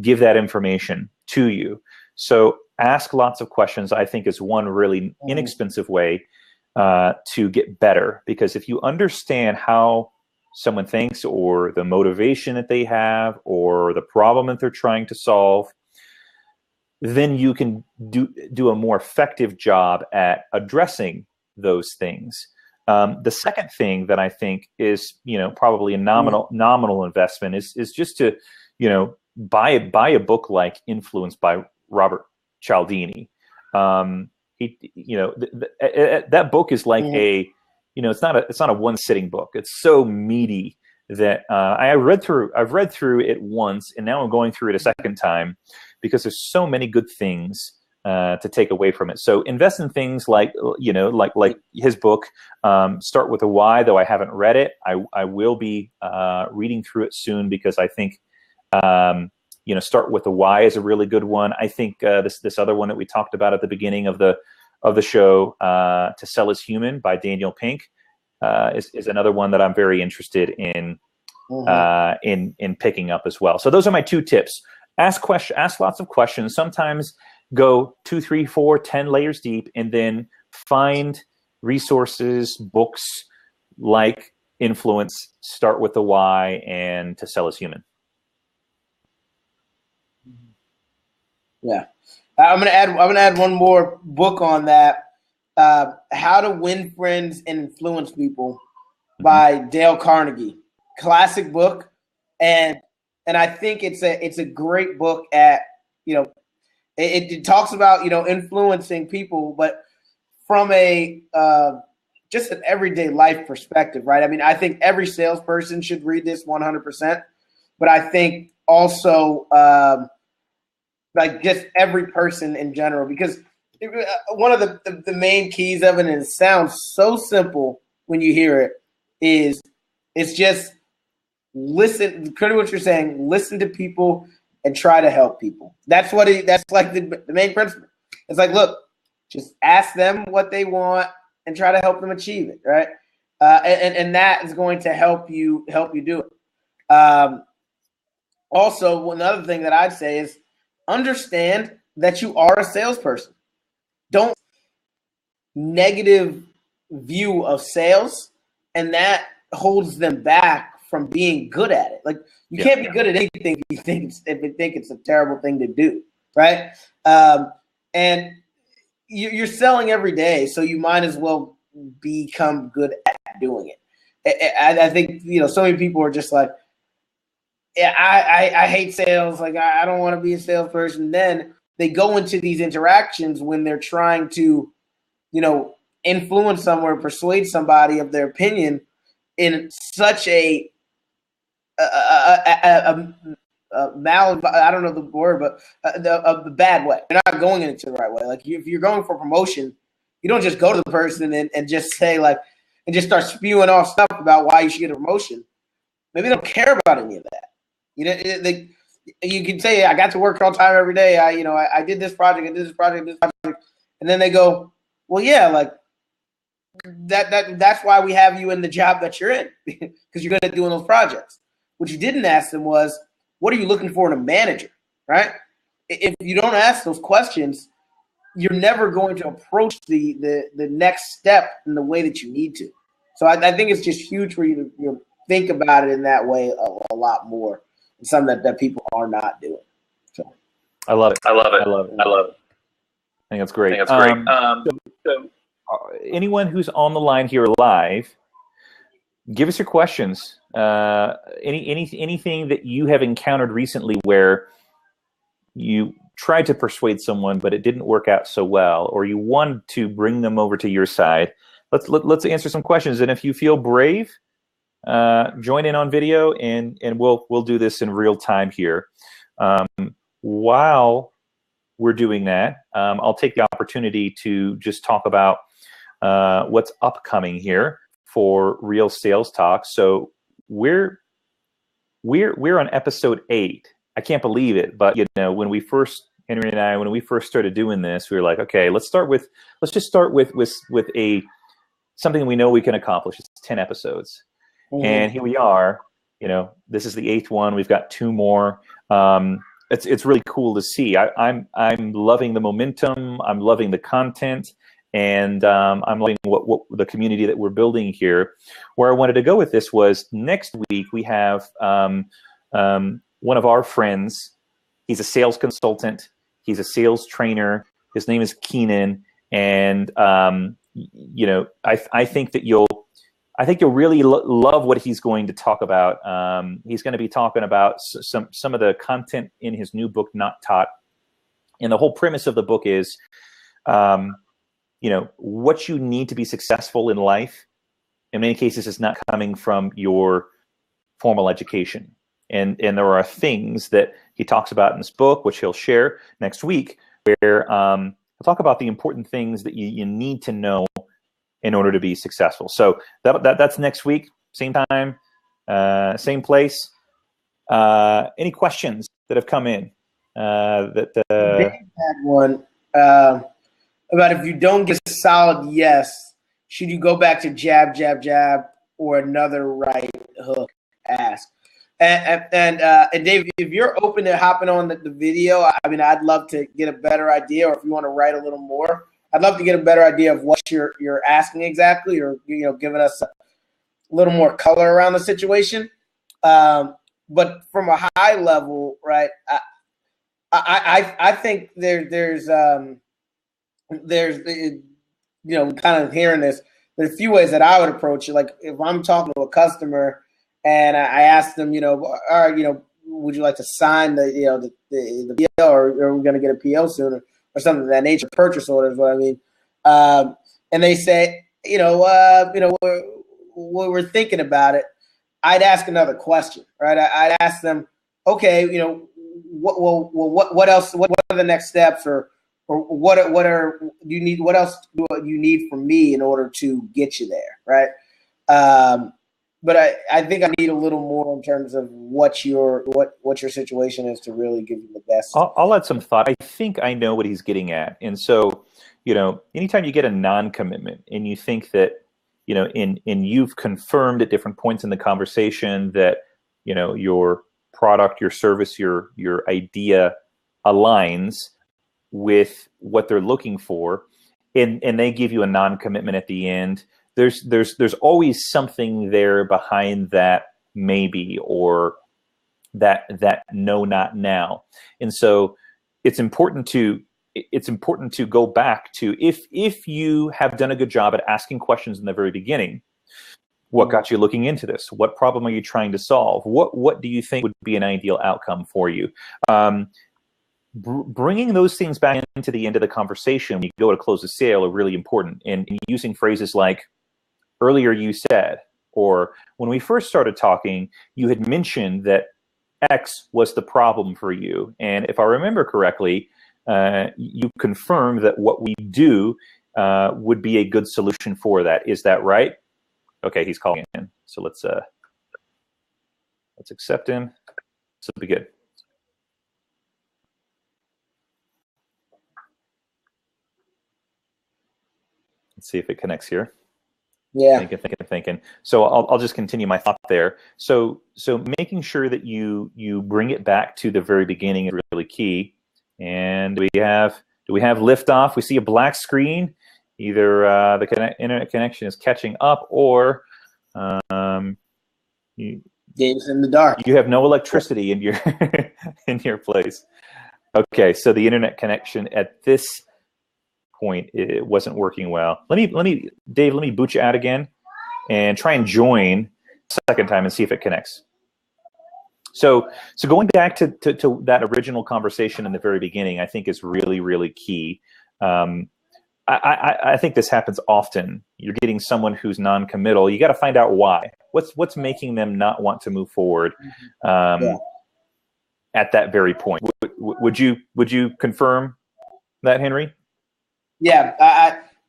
give that information to you. So ask lots of questions, I think, is one really inexpensive way to get better, because if you understand how someone thinks, or the motivation that they have, or the problem that they're trying to solve, then you can do a more effective job at addressing those things. The second thing that I think is, probably a nominal investment is just to, buy a book like Influence by Robert Cialdini. That book is like it's not a one sitting book. It's so meaty that I've read through it once, and now I'm going through it a second time, because there's so many good things to take away from it. So invest in things like his book, Start with a Why, though I haven't read it. I will be reading through it soon, because I think Start with a Why is a really good one. I think this other one that we talked about at the beginning of the show, To Sell is Human by Daniel Pink, is another one that I'm very interested in picking up as well. So those are my 2 tips. Ask lots of questions. Sometimes go 2, 3, 4, 10 layers deep, and then find resources, books like Influence, Start with the Why, and To Sell is Human. Yeah, I'm gonna add one more book on that. How to Win Friends and Influence People by Dale Carnegie. Classic book, and I think it's a great book at, it talks about, influencing people, but from a just an everyday life perspective, right? I mean, I think every salesperson should read this 100%, but I think also like just every person in general, because one of the main keys of it, and it sounds so simple when you hear it, is it's just listen. Kind of what you're saying. Listen to people and try to help people. That's like the main principle. It's like, look, just ask them what they want and try to help them achieve it, right? And that is going to help you do it. Also, another thing that I'd say is understand that you are a salesperson. Don't negative view of sales, and that holds them back from being good at it. Like, you can't be good at anything if you think it's a terrible thing to do, right? And you're selling every day, so you might as well become good at doing it. I think, so many people are just like, yeah, I hate sales. Like, I don't want to be a salesperson. Then they go into these interactions when they're trying to, influence someone or persuade somebody of their opinion in such a I don't know the word, but the bad way. You're not going into the right way. Like, if you're going for promotion, you don't just go to the person and just say, like, and just start spewing off stuff about why you should get a promotion. Maybe they don't care about any of that. You can say, I got to work all the time every day. I did this project, and then they go, well, yeah, like that's why we have you in the job that you're in, because you're good at doing those projects. What you didn't ask them was, what are you looking for in a manager, right? If you don't ask those questions, you're never going to approach the next step in the way that you need to. So I think it's just huge for you to think about it in that way a lot more. It's something that people are not doing. So I love it. I think that's great. So anyone who's on the line here live, give us your questions. Anything that you have encountered recently where you tried to persuade someone but it didn't work out so well, or you wanted to bring them over to your side. Let's answer some questions, and if you feel brave, join in on video, and we'll do this in real time here. While we're doing that, I'll take the opportunity to just talk about what's upcoming here for Real Sales Talk. So we're on episode 8. I can't believe it, but when we first, Henry and I, when we first started doing this, we were like, okay, let's just start with something we know we can accomplish. It's 10 episodes. Mm-hmm. And here we are, this is the 8th one. We've got 2 more. It's really cool to see. I'm loving the momentum. I'm loving the content, and I'm loving what the community that we're building here. Where I wanted to go with this was next week we have one of our friends. He's a sales consultant. He's a sales trainer. His name is Keenan, and I think that you'll really love what he's going to talk about. He's going to be talking about some of the content in his new book, Not Taught. And the whole premise of the book is, what you need to be successful in life. In many cases, is not coming from your formal education. And there are things that he talks about in this book, which he'll share next week, where he'll talk about the important things that you need to know in order to be successful. So that's next week, same time, same place. Any questions that have come in? Dave had one about, if you don't get a solid yes, should you go back to jab, jab, jab, or another right hook ask? And Dave, if you're open to hopping on the video, I mean, I'd love to get a better idea, or if you want to write a little more, I'd love to get a better idea of what you're asking exactly, or giving us a little more color around the situation. But from a high level, right? I think there's kind of hearing this. there's a few ways that I would approach it. Like if I'm talking to a customer and I ask them, all right, would you like to sign the PO, or are we going to get a PO soon, or something of that nature? Purchase order is what I mean. And they say, we're thinking about it. I'd ask another question, right? I'd ask them, okay, what else? What are the next steps, or what do you need? What else do you need from me in order to get you there, right? But I think I need a little more in terms of what your situation is to really give you the best. I'll add some thought. I think I know what he's getting at. And so, anytime you get a non-commitment and you think that, and you've confirmed at different points in the conversation that, your product, your service, your idea aligns with what they're looking for, and they give you a non-commitment at the end, there's always something there behind that maybe, or that no, not now. And so it's important to go back to, if you have done a good job at asking questions in the very beginning, what got you looking into this? What problem are you trying to solve? What do you think would be an ideal outcome for you? Bringing those things back into the end of the conversation when you go to close a sale are really important. And using phrases like, earlier you said, or when we first started talking, you had mentioned that X was the problem for you. And if I remember correctly, you confirmed that what we do would be a good solution for that. Is that right? Okay, he's calling in. So let's accept him. This will be good. Let's see if it connects here. Yeah. Thinking. So I'll just continue my thought there. So making sure that you bring it back to the very beginning is really key. And do we have liftoff? We see a black screen. Either the internet connection is catching up, or Dave's in the dark. You have no electricity in your in your place. Okay, so the internet connection at this point, it wasn't working well. Let me Dave, let me boot you out again and try and join second time and see if it connects. So going back to that original conversation in the very beginning, I think is really, really key. I think this happens often. You're getting someone who's non-committal. You got to find out why. What's making them not want to move forward at that very point? Would you confirm that, Henry? Yeah,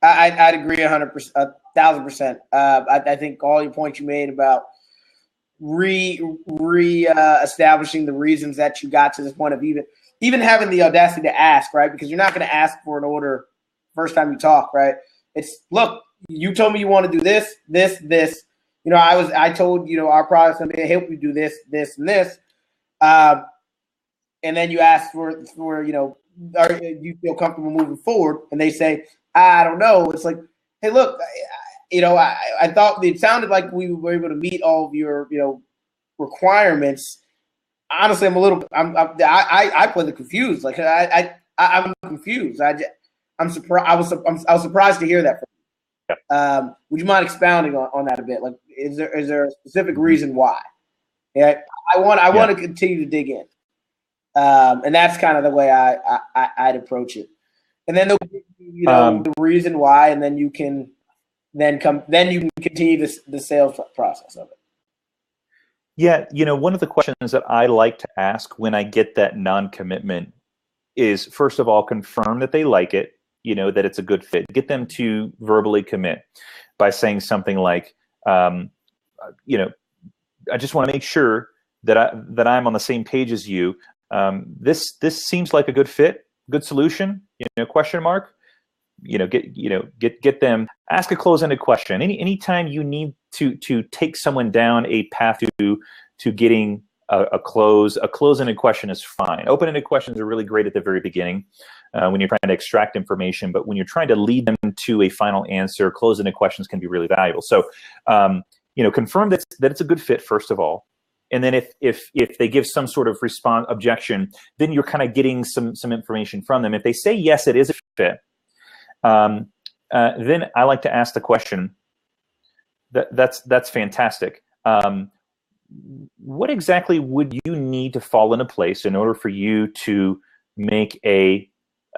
I'd agree 100%, 1,000%. I think all your points you made about establishing the reasons that you got to this point of even having the audacity to ask, right? Because you're not going to ask for an order first time you talk, right? It's, look, you told me you want to do this. I told our product's going to help you do this, and this, and then you ask for are you feel comfortable moving forward? And they say, I don't know. It's like, hey, look, I thought it sounded like we were able to meet all of your, requirements. Honestly, I play the confused. Like I'm confused. I'm surprised. I was surprised to hear that from you. Would you mind expounding on that a bit? Like, is there a specific reason why? Yeah, I want to continue to dig in. And that's kind of the way I'd approach it. And then the reason why, and then you can continue the sales process of it. Yeah, one of the questions that I like to ask when I get that non-commitment is, first of all, confirm that they like it, that it's a good fit. Get them to verbally commit by saying something like, I just want to make sure that I'm on the same page as you. This seems like a good fit, good solution, question mark. Get them, ask a close-ended question. Anytime you need to take someone down a path to getting a close-ended question is fine. Open-ended questions are really great at the very beginning when you're trying to extract information, but when you're trying to lead them to a final answer, close-ended questions can be really valuable. So, confirm that it's a good fit, first of all. And then if they give some sort of objection, then you're kind of getting some information from them. If they say, yes, it is a fit, then I like to ask the question, That's fantastic. What exactly would you need to fall into place in order for you to make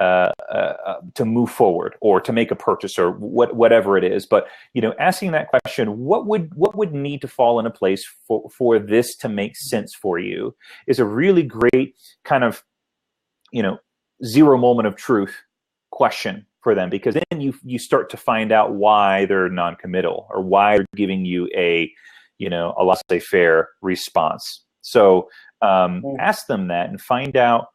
to move forward or to make a purchase or whatever it is? But asking that question, what would need to fall into place for this to make sense for you is a really great kind of zero moment of truth question for them, because then you start to find out why they're non-committal or why they're giving you a laissez-faire response. So ask them that and find out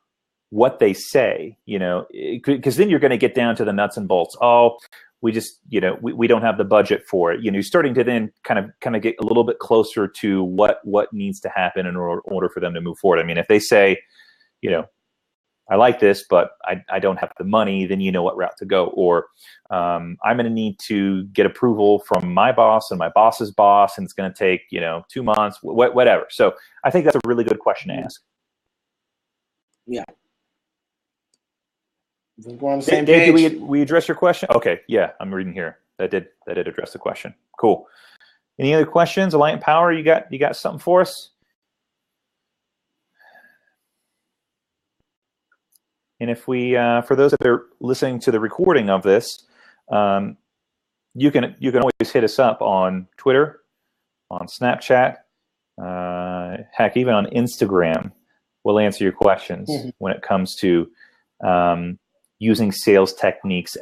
what they say, because then you're going to get down to the nuts and bolts. Oh, we just, we don't have the budget for it. You're starting to then kind of get a little bit closer to what needs to happen in order for them to move forward. I mean, if they say, I like this, but I don't have the money, then you know what route to go. Or I'm going to need to get approval from my boss and my boss's boss, and it's going to take 2 months, whatever. So I think that's a really good question to ask. Yeah. I think we're on the same page. Did we address your question? Okay, yeah, I'm reading here. That did address the question. Cool. Any other questions? Alliant Power, you got something for us? And if we, for those that are listening to the recording of this, you can always hit us up on Twitter, on Snapchat, heck, even on Instagram. We'll answer your questions when it comes to using sales techniques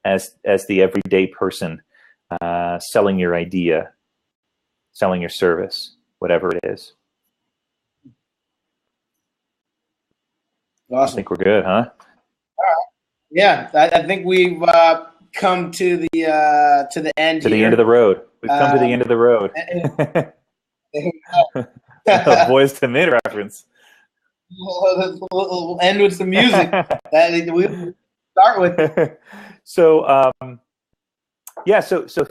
as the everyday person, selling your idea, selling your service, whatever it is. Awesome. I think we're good, huh? Yeah, I think we've come to the end. To the end of the road. We've come to the end of the road. Boys to Men reference. We'll end with some music. We'll start with. So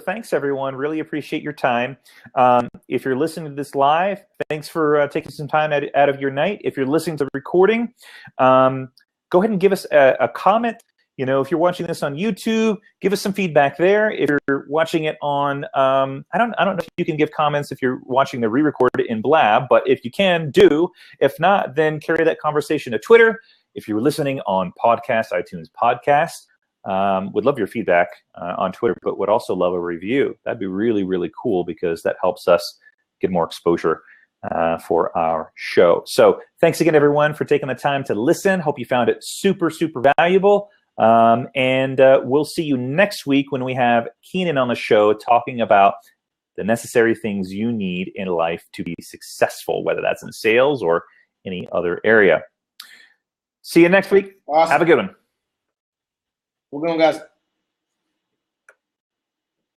thanks everyone. Really appreciate your time. If you're listening to this live, thanks for taking some time out of your night. If you're listening to the recording, go ahead and give us a comment. If you're watching this on YouTube, give us some feedback there. If you're watching it on, I don't know if you can give comments if you're watching the re-record in Blab, but if you can, do. If not, then carry that conversation to Twitter. If you're listening on podcast, iTunes podcast, would love your feedback on Twitter, but would also love a review. That'd be really, really cool because that helps us get more exposure for our show. So thanks again, everyone, for taking the time to listen. Hope you found it super, super valuable. And we'll see you next week when we have Keenan on the show talking about the necessary things you need in life to be successful, whether that's in sales or any other area. See you next week. Awesome. Have a good one. We're going, guys.